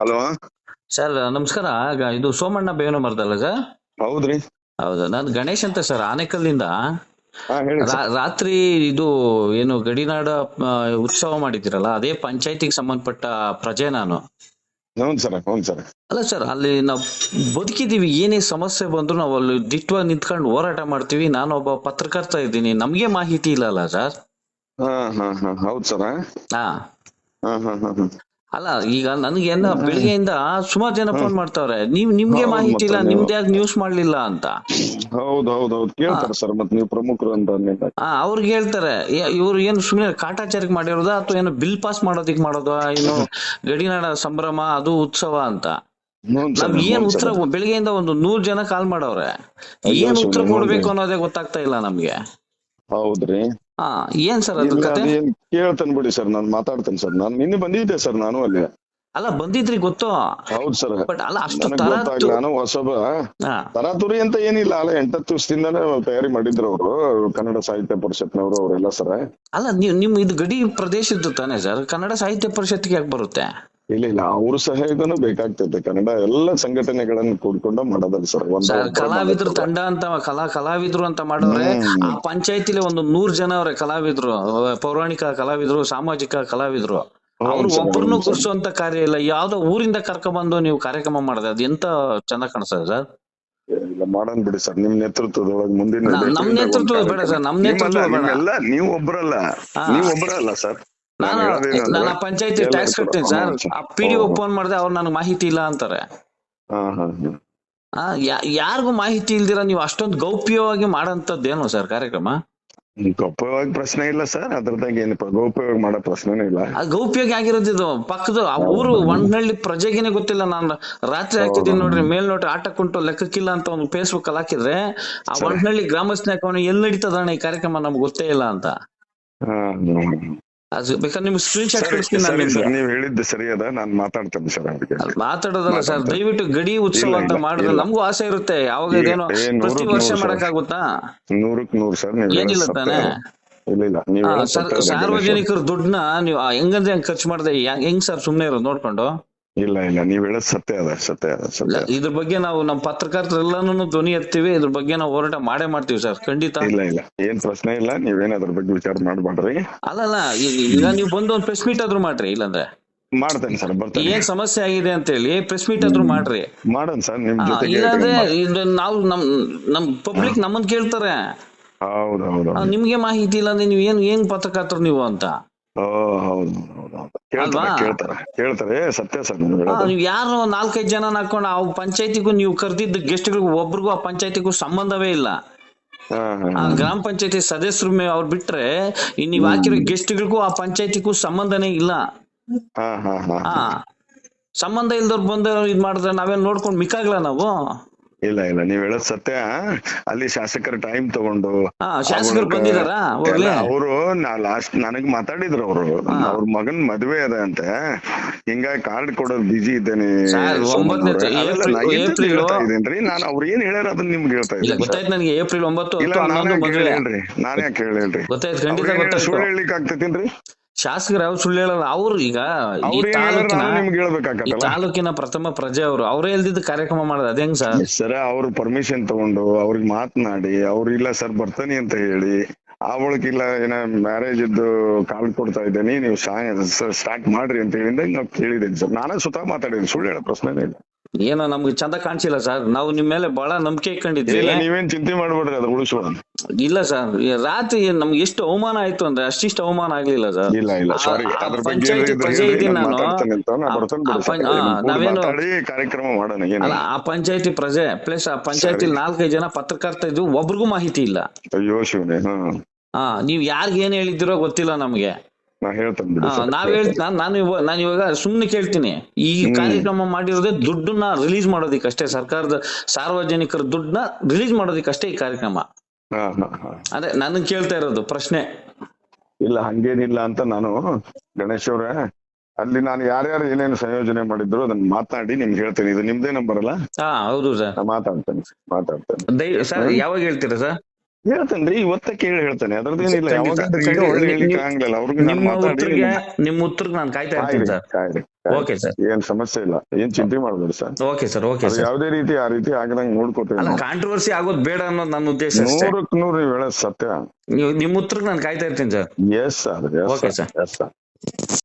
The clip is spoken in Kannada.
ಹಲೋ. ಸರ್ ನಮಸ್ಕಾರ. ಇದು ಸೋಮಣ್ಣ ಬೇವನ ಮರದಲ್ಲ ಸರ್? ಹೌದ್ರಿ. ಹೌದಾ, ನಾನು ಗಣೇಶ್ ಅಂತ ಸರ್, ಆನೇಕಲ್ಲಿಂದ. ಹಾ, ಹೇಳಿ ಸರ್. ರಾತ್ರಿ ಇದು ಏನು ಗಡಿನಾಡ ಉತ್ಸವ ಮಾಡಿದಿರಲ್ಲ, ಅದೇ ಪಂಚಾಯತಿಗೆ ಸಂಬಂಧಪಟ್ಟ ಪ್ರಜೆ ನಾನು. ಹ್ಞೂ ಸರ್, ಹ್ಞೂ ಸರ್. ಅಲ್ಲ ಸರ್, ಅಲ್ಲಿ ನಾವು ಬದುಕಿದೀವಿ, ಏನೇ ಸಮಸ್ಯೆ ಬಂದ್ರು ನಾವು ಅಲ್ಲಿ ದಿಟ್ಟವಾಗಿ ನಿಂತ್ಕೊಂಡು ಹೋರಾಟ ಮಾಡ್ತೀವಿ. ನಾನು ಒಬ್ಬ ಪತ್ರಕರ್ತ ಇದ್ದೀನಿ, ನಮ್ಗೆ ಮಾಹಿತಿ ಇಲ್ಲಲ್ಲ ಸರ್? ಹಾ ಹಾ ಹಾ, ಹೌದ್ ಸರ್. ಹಾ. ಹಾ ಹಾ ಹಾ ಹಾ. ಅಲ್ಲ, ಈಗ ನನಗೆ ಬೆಳಿಗ್ಗೆಯಿಂದ ಸುಮಾರು ಜನ ಫೋನ್ ಮಾಡ್ತಾವ್ರೆ, ನಿಮ್ಗೆ ಹೌದ್ ಮಾಹಿತಿ ಮತ್ತೆ ಇಲ್ಲ, ನೀವು. ನಿಮ್ದು ಯಾಕೆ ನ್ಯೂಸ್ ಮಾಡ್ಲಿಲ್ಲ ಅಂತ. ಹೌದ್ ಹೌದ್ ಹೌದ್, ಕೇಳ್ತಾರ ಸರ್, ಮತ್ ನೀವು ಪ್ರಮುಖರು ಅಂತ ಅಂದ್ಮೇಲೆ. ಅವ್ರಿಗೆ ಹೇಳ್ತಾರೆ, ಇವ್ರು ಏನು ಸುಮ್ನೆ ಕಾಟಾಚಾರಕ್ಕೆ ಮಾಡಿರೋದಾ ಅಥವಾ ಏನು ಬಿಲ್ ಪಾಸ್ ಮಾಡೋದಿಕ್ ಮಾಡೋದು, ಏನು ಗಡಿನಾಡ ಸಂಭ್ರಮ ಅದು ಉತ್ಸವ ಅಂತ. ಹ್ಞೂ ಸರ್, ನಮ್ಗೆ ಹ್ಞೂ ಏನ್ ಸರ್. ಉತ್ತರ, ಬೆಳಿಗ್ಗೆಯಿಂದ ಒಂದು 100 ಜನ ಕಾಲ್ ಮಾಡವ್ರೆ, ಅಯ್ಯೋ ಏನ್ ಉತ್ತರ ಶಿವನೇ, ಹ್ಞೂನ್ರಿ. ಕೊಡ್ಬೇಕು ಅನ್ನೋದೇ ಗೊತ್ತಾಗ್ತಾ ಇಲ್ಲ ನಮ್ಗೆ. ಹೌದ್ರಿ. ಹಾ, ಏನ್ ಸರ್ ಅದ್ರ ಇಲ್ಲ, ಕತೆ? ಅದೇನ್ ಕೇಳ್ತೇನೆ ಬಿಡಿ ಸರ್, ನಾನು ಮಾತಾಡ್ತೇನೆ ಸರ್. ನಾನು ನಿನ್ನೆ ಬಂದಿದ್ದೆ ಸರ್, ನಾನು ಅಲ್ಲಿ. ಅಲ್ಲ, ಬಂದಿದ್ರಿ ಗೊತ್ತು. ಹೌದ್ ಸರ್. ಬಟ್ ಅಲ್ಲ, ಅಷ್ಟು ನನಗ್ ಗೊತ್ತಾಗ್ಲಿ, ನಾನು ಹೊಸಬ. ಹಾ. ತರಾತುರಿ ಅಂತ ಏನಿಲ್ಲ, ಅಲ್ಲ 8 ದಿವಸದಿಂದಾನೇ ತಯಾರಿ ಮಾಡಿದ್ರು ಅವರು, ಕನ್ನಡ ಸಾಹಿತ್ಯ ಪರಿಷತ್ನವರು ಅವರೆಲ್ಲ ಸರ್. ಅಲ್ಲ, ನಿಮ್ ಇದು ಗಡಿ ಪ್ರದೇಶದ್ದು ತಾನೇ ಸರ್? ಕನ್ನಡ ಸಾಹಿತ್ಯ ಪರಿಷತ್ಗೆ ಯಾಕೆ ಬರುತ್ತೆ? ಇಲ್ಲ ಇಲ್ಲ, ಅವ್ರ ಸಹಯೋಗನೂ ಬೇಕಾಗ್ತೈತೆ. ಕನ್ನಡ ಎಲ್ಲ ಸಂಘಟನೆಗಳನ್ನ ಕೂಡ್ಕೊಂಡು ಮಾಡೋದಲ್ಲ ಸರ್, ಸರ್, ಒಬ್ಬರು ಕಲಾವಿದ್ರು ಮಾಡಕ್ಕಲ್ಲ. ತಂಡ ಅಂತ ಕಲಾವಿದ್ರು ಅಂತ ಮಾಡೋರೆ. ಆ ಪಂಚಾಯತಿಲಿ ಒಂದು 100 ಜನ ಅವ್ರೆ ಕಲಾವಿದ್ರು, ಪೌರಾಣಿಕ ಕಲಾವಿದ್ರು, ಸಾಮಾಜಿಕ ಕಲಾವಿದ್ರು. ಅವ್ರು ಹೌನ್ ಸರ್, ಒಬ್ಬರನ್ನು ಹೌನ್ ಸರ್. ಕೂರ್ಸುವಂತ ಕಾರ್ಯ ಇಲ್ಲ. ಯಾವ್ದೋ ಊರಿಂದ ಕರ್ಕೊಂಡ್ಬಂದು ನೀವು ಕಾರ್ಯಕ್ರಮ ಮಾಡಿದ್ರೆ ಅದು ಎಂತ ಚಂದ ಕಾಣಿಸ್ತದೆ ಸರ್? ಇಲ್ಲ, ಮಾಡೋಣ ಬಿಡಿ ಸರ್, ನಿಮ್ ನೇತೃತ್ವದೊಳಗೆ ಮುಂದಿನ ನಮ್ ಏಪ್ರಿಲ್ದಾಗ ಒಂದು ನೇತೃತ್ವ ಬೇಡ ಕಾರ್ಯಕ್ರಮ. ಸರ್, ನಮ್ ನಿಮ್ಮಲ್ಲ, ನೇತೃತ್ವ ಬೇಡ. ನಿಮ್ಮೆಲ್ಲ ನೀವು ಒಬ್ಬರಲ್ಲ. ಹಾ. ನೀವು ಒಬ್ಬರಲ್ಲ ಸರ್. ನಾನು ನಾನು ಹೇಳೋದೇನಂದ್ರೆ ನಾನು ಆ ಪಂಚಾಯತಿ ಎಲ್ಲರೂ ಟ್ಯಾಕ್ಸ್ ಕೂಡ. ಕಟ್ತೀನಿ ಸರ್. ಹೌದು ಸರ್. ಆ ಪಿ ಡಿ ಒ ಹೌದು. ಫೋನ್ ಮಾಡಿದೆ, ಅವ್ರು ನನಗೆ ಮಾಹಿತಿ ಇಲ್ಲ ಅಂತಾರೆ. ಹಾ ಹಾ ಹಾ. ಯಾರಿಗೂ ಮಾಹಿತಿ ಇಲ್ದಿರ ನೀವು ಅಷ್ಟೊಂದು ಗೌಪ್ಯವಾಗಿ ಮಾಡಂತದ್ದೇನು ಸರ್ ಕಾರ್ಯಕ್ರಮ? ಗೌಪ್ಯವಾಗಿ ಪ್ರಶ್ನೆ ಇಲ್ಲ ಸರ್, ಅದ್ರದಾಗ ಏನಪ್ಪ ಗೌಪ್ಯವಾಗಿ ಮಾಡೋ ಪ್ರಶ್ನೆನೇ ಇಲ್ಲ. ಗೌಪ್ಯವಾಗಿ ಆಗಿರೋದು ಇದು ಪಕ್ಕದ ಆ ಊರು ಒಂಡ್ನಳ್ಳಿ ಪ್ರಜೆಗೇನೆ ಗೊತ್ತಿಲ್ಲ. ನಾನು ರಾತ್ರಿ ಹಾಕಿದೀನಿ ನೋಡ್ರಿ, ಮೇಲ್ ನೋಡ್ರಿ, ಆಟಕ್ಕುಂಟು ಲೆಕ್ಕಕ್ಕಿಲ್ಲ ಅಂತ ಒಂದು ಫೇಸ್ಬುಕ್ ಅಲ್ಲಿ ಹಾಕಿದ್ರೆ, ಆ ಸರ್. ಒಂಡ್ನಳ್ಳಿ ಗ್ರಾಮಸ್ಥನ ಹಾಕೋಣ, ಎಲ್ಲಿ ನಡೀತದಣ್ಣ ಈ ಕಾರ್ಯಕ್ರಮ, ನಮ್ಗೆ ಗೊತ್ತೇ ಇಲ್ಲ ಅಂತ. ಹಾ. ಅದು ಬೇಕಾದ್ರೆ ನಿಮ್ಗೆ ಸ್ಕ್ರೀನ್ ಶಾಟ್ ಸರಿ ಕಳಿಸ್ತೀನಿ ನಾನು ಸರಿ ನಿಮ್ಗೆ. ಸರ್, ನೀವ್ ಹೇಳಿದ್ದು ಸರಿ ಅದ, ನಾನು ಮಾತಾಡ್ತೇನೆ ಸರ್ ಅವ್ರಿಗೆ. ಮಾತಾಡೋದಲ್ಲ ಸರ್, ದಯವಿಟ್ಟು ಗಡಿ ಉತ್ಸವ ಇಲ್ಲ, ಅಂತ ಇಲ್ಲ, ಮಾಡಿದ್ರೆ ಇಲ್ಲ. ನಮಗೂ ಆಸೆ ಇರುತ್ತೆ. ಯಾವಾಗ ಈಗ ಇದೇನೋ ಪ್ರತಿ 100ಕ್ಕೆ 100 ವರ್ಷ ಸರ್. ಮಾಡಕ್ ಆಗುತ್ತಾ? 100ಕ್ಕೆ 100 ಸರ್, ನೀವು ಹೇಳೋದು ಏನಿಲ್ಲ ಸತ್ಯ ತಾನೆ? ಅದ. ಇಲ್ಲ ಇಲ್ಲ, ನೀವು ಹೇಳೋದು ಸತ್ಯ ಅದ, ಗಣೇಶ್ ಅವ್ರೆ. ಸಾರ್ವಜನಿಕರ ದುಡ್ಡನ್ನ ನೀವು ಹೆಂಗಂದ್ರೆ ಹೆಂಗ್ ಖರ್ಚು ಮಾಡದೆ ಹೆಂಗ್ ಸರ್ ಸುಮ್ನೆ ಇರೋದು ನೋಡ್ಕೊಂಡು? ಇಲ್ಲ ಇಲ್ಲ, ನೀವು ಹೇಳೋದು ಸತ್ಯ ಅದ, ಸತ್ಯ ಅದ, ಸತ್ಯ ಅದ. ಇದ್ರ ಬಗ್ಗೆ ನಾವು ನಮ್ಮ ಪತ್ರಕರ್ತರೆಲ್ಲಾನು ಧ್ವನಿ ಎತ್ತೀವಿ. ಇದ್ರ ಬಗ್ಗೆ ನಾವು ಹೋರಾಟ ಮಾಡೇ ಮಾಡ್ತೀವಿ ಸರ್, ಖಂಡಿತ. ಇಲ್ಲ ಇಲ್ಲ, ಏನ್ ಪ್ರಶ್ನೆ ಇಲ್ಲ, ನೀವೇನ್ ಅದ್ರ ಬಗ್ಗೆ ವಿಚಾರ ಮಾಡ್ಬೇಡ್ರಿ. ಅಲ್ಲಲ್ಲ, ಈಗ ನೀವು ಬಂದು ಒಂದು ಪ್ರೆಸ್ ಮೀಟ್ ಆದ್ರೂ ಮಾಡ್ರಿ, ಇಲ್ಲಾಂದ್ರೆ ಮಾಡ್ತೇನೆ ಸರ್, ಬರ್ತೇನೆ. ಏನ್ ಸಮಸ್ಯೆ ಆಗಿದೆ ಅಂತ ಹೇಳಿ ಪ್ರೆಸ್ ಮೀಟ್ ಆದ್ರೂ ಮಾಡ್ರಿ. ಮಾಡೋಣ ಸರ್, ನಿಮ್ ಜೊತೆಗೆ ಇಲ್ಲಾಂದ್ರೆ ಇದ್ಕೊಂಡು ಇದು ನಾವು ನಮ್ ಪಬ್ಲಿಕ್ ನಮ್ಮನ್ ಕೇಳ್ತಾರೆ, ಹೌದು ಹೌದು. ನಿಮ್ಗೆ ಮಾಹಿತಿ ಇಲ್ಲ ಅಂದ್ರೆ ನೀವು ಏನ್ ಪತ್ರಕರ್ತರು ನೀವು ಅಂತ. ಓ ಹೌದು ಹೌದು ಹೌದು, ಕೇಳ್ತಾರೆ ಅಲ್ವಾ? ಕೇಳ್ತಾರೆ ಕೇಳ್ತಾರೆ, ಸತ್ಯ ಸರ್ ನೀವು ಹೇಳೋದು. ನೀವು ಯಾರು 4-5 ಜನ ಹಾಕೊಂಡು ಆ ಪಂಚಾಯತಿಗೂ ನೀವು ಕರೆದಿದ್ದ ಗೆಸ್ಟ್ಗಳಿಗೂ ಒಬ್ರಿಗೂ ಆ ಪಂಚಾಯತಿಗೂ ಸಂಬಂಧವೇ ಇಲ್ಲ. ಹಾ ಆ ಹಾ ಗ್ರಾಮ ಪಂಚಾಯತಿ ಸದಸ್ಯರು ಅವ್ರು ಬಿಟ್ರೆ ನೀವ್ ಹಾಕಿರೋ ಗೆಸ್ಟ್ಗಳಿಗೂ ಆ ಪಂಚಾಯತಿಗೂ ಸಂಬಂಧನೇ ಇಲ್ಲ. ಹಾ ಹಾ ಹಾ. ಆ ಸಂಬಂಧ ಇಲ್ದವ್ರು ಬಂದ ಇದ್ ಮಾಡಿದ್ರೆ ನಾವೇನ್ ನೋಡ್ಕೊಂಡ್ ಮಿಕ್ಕಾಗ್ಲ ನಾವು? ಇಲ್ಲ ಇಲ್ಲ, ನೀವ್ ಹೇಳೋದ್ ಸತ್ಯ. ಅಲ್ಲಿ ಶಾಸಕರ ಟೈಮ್ ತಗೊಂಡು ಶಾಸಕರು ಬಂದಿದಾರ ಹೋಗ್ಲಿ? ಅವರು ಲಾಸ್ಟ್ ನನಗ್ ಮಾತಾಡಿದ್ರು ಅವರು, ಅವ್ರ ಮಗನ್ ಮದ್ವೆ ಅದ ಅಂತ, ಹಿಂಗಾಗಿ ಕಾರ್ಡ್ ಕೊಡೋದ್ ಬಿಜಿ ಇದ್ದೇನೆ ಸರ್, ಸೋಮಣ್ಣ 9ನೇ ಅವ್ರೆ. ಅಲ್ಲ, ನಾ ಏಪ್ರಿಲ್ ಹೇಳ್ತಾ ಇದ್ದೇನ್ರಿ, ನಾನು ಅವ್ರು ಏನ್ ಹೇಳ್ಯಾರ ಅದನ್ನ ನಿಮ್ಗೆ ಹೇಳ್ತಾ ಇಲ್ಲ, ಇದ್ದೀನಿ ಸರ್. ಗೊತ್ತಾಯ್ತು ನನಗೆ. ಏಪ್ರಿಲ್ 9, ಇಲ್ಲ, 10, 11 ಮದುವೆ. ನಾನೇ ಹೇಳ್ರಿ, ಗೊತ್ತಾಯ್ತು, ಖಂಡಿತ ಸುಳ್ಳು ಗೊತ್ತಾಯ್ತು. ಹೇಳಲಿಕ್ಕೆ ಆಗ್ತೈತೇನ್ರಿ? ಶಾಸಕರು ಯಾವ ಸುಳ್ಳು ಹೇಳಲ್ಲ. ಅವ್ರು ಈಗ ಈ ಅವ್ರ ಏನ್ ಹೇಳ್ಯಾರ ತಾಲೂಕಿನ ನಾನು ನಿಮ್ಗೆ ಈ ಹೇಳ್ಬೇಕಾಗತ್ತಲ್ಲ ತಾಲೂಕಿನ ಪ್ರಥಮ ಪ್ರಜೆ ಅವರು, ಅವರೇ ಇಲ್ದಿದ್ದ ಕಾರ್ಯಕ್ರಮ ಮಾಡೋದು ಅದ್ ಹೆಂಗ್ ಸರ್? ಸರ್. ಅವ್ರು ಪರ್ಮಿಷನ್ ತಗೊಂಡು ಅವ್ರಿಗೆ ಮಾತನಾಡಿ, ಅವ್ರು ಇಲ್ಲ ಸರ್ ಬರ್ತಾನೆ ಅಂತ ಹೇಳಿ, ಅವಳಕ್ಕಿಲ್ಲ ಏನ ಮ್ಯಾರೇಜ್ ಇದ್ದು ಕಾಲ್ ಕೊಡ್ತಾ ಇದ್ದೇನೆ, ನೀವು ಸ್ಟಾರ್ಟ್ ಮಾಡ್ರಿ ಅಂತ ಹೇಳಿದಾಗ ನಾವು ಕೇಳಿದ್ದೇನೆ ಸರ್. ನಾನೇ ಸ್ವತಃ ಮಾತಾಡಿದ್ದೀನಿ, ಸುಳ್ಳು ಹೇಳೋ ಪ್ರಶ್ನೆನೇ ಇಲ್ಲ. ಏನೋ ನಮ್ಗೆ ಚಂದ ಕಾಣಿಸಿಲ್ಲ ಸರ್, ನಾವು ನಿಮ್ ಮೇಲೆ ಬಹಳ ನಂಬಿಕೆ ಇಟ್ಕೊಂಡಿದ್ವಿ. ಇಲ್ಲ, ನೀವೇನ್ ಚಿಂತೆ ಮಾಡ್ಬೇಡ್ರಿ, ಅದು ಉಳಿಸೋಣ. ಇಲ್ಲ ಸರ್, ರಾತ್ರಿ ನಮ್ಗೆ ಎಷ್ಟು ಅವಮಾನ ಆಯ್ತು ಅಂದ್ರೆ ಅಷ್ಟಿಷ್ಟು ಅವಮಾನ ಆಗ್ಲಿಲ್ಲ ಸರ್. ಇಲ್ಲ ಇಲ್ಲ, ಸಾರಿ, ಅದ್ರ ಬಗ್ಗೆ ಪಂಚಾಯತಿ ಪ್ರಜೆ ಇದ್ದೀನಿ ನಾನು. ಮಾತಾಡ್ತೇನೆ ಅಂತ ನಾ ಬರ್ತೇನೆ ಬಿಡಿ ಸರ್. ನಾವೇನು ಮಾತಾಡಿ ಕಾರ್ಯಕ್ರಮ ಮಾಡೋಣ. ಅಲ್ಲ, ಏನಿಲ್ಲ, ಆ ಪಂಚಾಯತಿ ಪ್ರಜೆ ಪ್ಲಸ್ ಆ ಪಂಚಾಯತಿ 4-5 ಜನ ಪತ್ರಕರ್ತ ಇದ್ವು, ಒಬ್ರಿಗೂ ಮಾಹಿತಿ ಇಲ್ಲ. ಅಯ್ಯೋ ಶಿವನೇ. ನೀವ್ ಯಾರ್ಗ್ ಏನ್ ಹೇಳಿದಿರೋ ಗೊತ್ತಿಲ್ಲ ನಮ್ಗೆ. ನಾ ಹೇಳ್ತೇನೆ ಬಿಡಿ ಸರ್. ನಾನು ಇವಾಗ ಸುಮ್ನೆ ಕೇಳ್ತೀನಿ, ಈ ಕಾರ್ಯಕ್ರಮ ಮಾಡಿರೋದೇ ದುಡ್ಡನ್ನ ರಿಲೀಸ್ ಮಾಡೋದಿಕ್ ಅಷ್ಟೇ, ಸರ್ಕಾರದ ಸಾರ್ವಜನಿಕರ ದುಡ್ಡನ್ನ ರಿಲೀಸ್ ಮಾಡೋದಿಕ್ ಅಷ್ಟೇ ಈ ಕಾರ್ಯಕ್ರಮ. ಹಾ ಹಾ ಹಾ. ಅದೇ ನನಗ್ ಕೇಳ್ತಾ ಇರೋದು ಪ್ರಶ್ನೆ. ಇಲ್ಲ, ಹಂಗೇನಿಲ್ಲ ಅಂತ ನಾನು, ಗಣೇಶ್ ಅವ್ರೆ, ಅಲ್ಲಿ ನಾನು ಯಾರ್ಯಾರು ಏನೇನು ಸಂಯೋಜನೆ ಮಾಡಿದ್ರು ಅದನ್ನ ಮಾತನಾಡಿ ನಿಮ್ಗೆ ಹೇಳ್ತೇನೆ. ಇದು ನಿಮ್ದೇ ನಂಬರ್ ಅಲ್ಲ? ಹೌದು ಸರ್. ಮಾತಾಡ್ತೇನೆ. ಸರ್ ಯಾವಾಗ ಹೇಳ್ತೀರಾ ಸರ್? ಹೇಳ್ತೇನ್ರಿ, ಇವತ್ತ ಕೇಳಿ ಹೇಳ್ತೇನೆ, ಅದ್ರದ್ದೇನಿಲ್ಲ. ಖಂಡಿತ, ಯಾವಾಗಾದ್ರೂ ಈಗ ಖಂಡಿತ. ಒಳ್ಳೆ ಹೇಳಿಕ್ಕೆ ಆಗಂಗಿಲ್ಲ, ಅವ್ರಿಗೆ ನಾನು ಮಾತಾಡಿ ನಿಮ್ಮ ಉತ್ತರಕ್ಕೆ ನಾನು ಕಾಯ್ತಾ ಇರ್ತೀನಿ ಕಾಯ್ರಿ ಸರ್. ಕಾಯ್ರಿ ಓಕೆ ಸರ್. ಏನ್ ಸಮಸ್ಯೆ ಇಲ್ಲ, ಏನ್ ಚಿಂತೆ ಮಾಡ್ಬೇಡಿ ಸರ್. ಓಕೆ ಸರ್, ಓಕೆ ಅದು ಸರ್. ಯಾವ್ದೇ ರೀತಿ ಆ ರೀತಿ ಆಗದಂಗ್ ನೋಡ್ಕೋತೇವೆ ಅಲ್ಲ, ನಾವು. ಕಾಂಟ್ರವರ್ಸಿ ಆಗೋದು ಬೇಡ ಅನ್ನೋದು ನನ್ನ ಉದ್ದೇಶ ಅಷ್ಟೇ. 100ಕ್ಕೆ 100 ನೀವು ಹೇಳೋದು ಸತ್ಯ. ನಿಮ್ಮ ಉತ್ತರಕ್ಕೆ ನಾನು ಕಾಯ್ತಾ ಇರ್ತೀನಿ sir. Yes sir, okay sir. Yes sir.